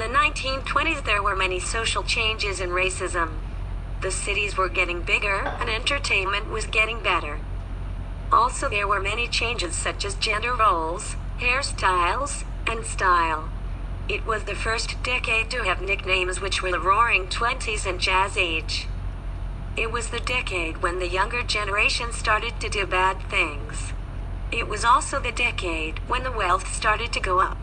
the 1920s there were many social changes and racism. The cities were getting bigger and entertainment was getting better. Also there were many changes such as gender roles, hairstyles, and style. It was the first decade to have nicknames which were the Roaring Twenties and Jazz Age. It was the decade when the younger generation started to do bad things. It was also the decade when the wealth started to go up.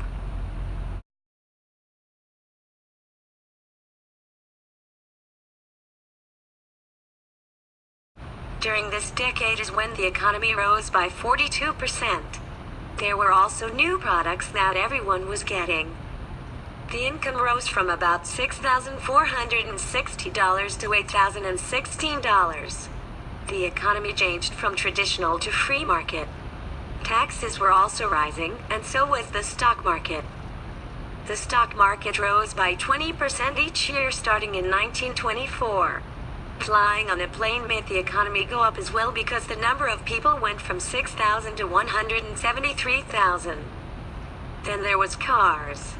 During this decade is when the economy rose by 42%. There were also new products that everyone was getting. The income rose from about $6,460 to $8,016. The economy changed from traditional to free market. Taxes were also rising, and so was the stock market. The stock market rose by 20% each year starting in 1924. Flying on a plane made the economy go up as well because the number of people went from 6,000 to 173,000. Then there was cars.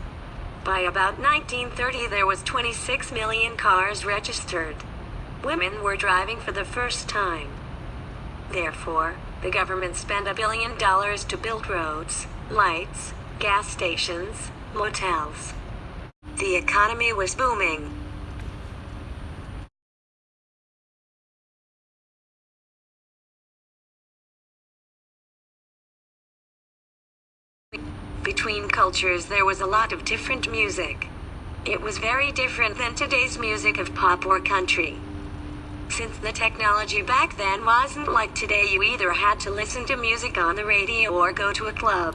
By about 1930 there was 26 million cars registered. Women were driving for the first time. Therefore, the government spent $1 billion to build roads, lights, gas stations, motels. The economy was booming. Between cultures there was a lot of different music. It was very different than today's music of pop or country. Since the technology back then wasn't like today, you either had to listen to music on the radio or go to a club.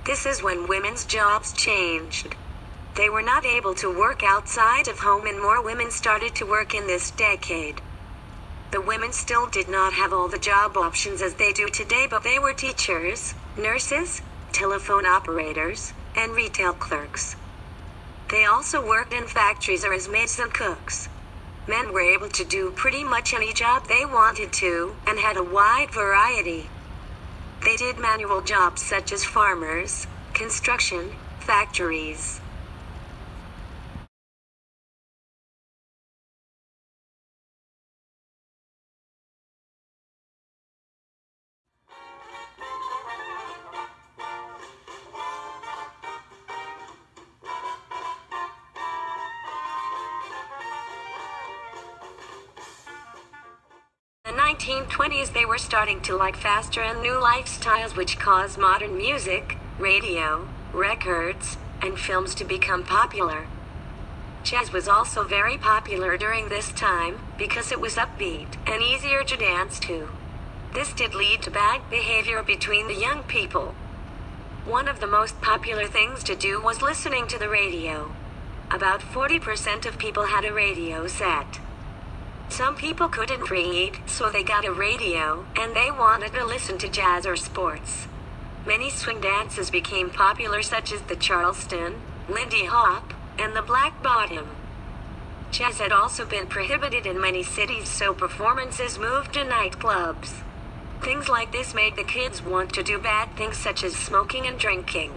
This is when women's jobs changed. They were not able to work outside of home and more women started to work in this decade. The women still did not have all the job options as they do today, but they were teachers, nurses, telephone operators, and retail clerks. They also worked in factories or as maids and cooks. Men were able to do pretty much any job they wanted to, and had a wide variety. They did manual jobs such as farmers, construction, factories. In the 1920s they were starting to like faster and new lifestyles which caused modern music, radio, records, and films to become popular. Jazz was also very popular during this time because it was upbeat and easier to dance to. This did lead to bad behavior between the young people. One of the most popular things to do was listening to the radio. About 40% of people had a radio set. Some people couldn't read, so they got a radio, and they wanted to listen to jazz or sports. Many swing dances became popular such as the Charleston, Lindy Hop, and the Black Bottom. Jazz had also been prohibited in many cities, so performances moved to nightclubs. Things like this made the kids want to do bad things such as smoking and drinking.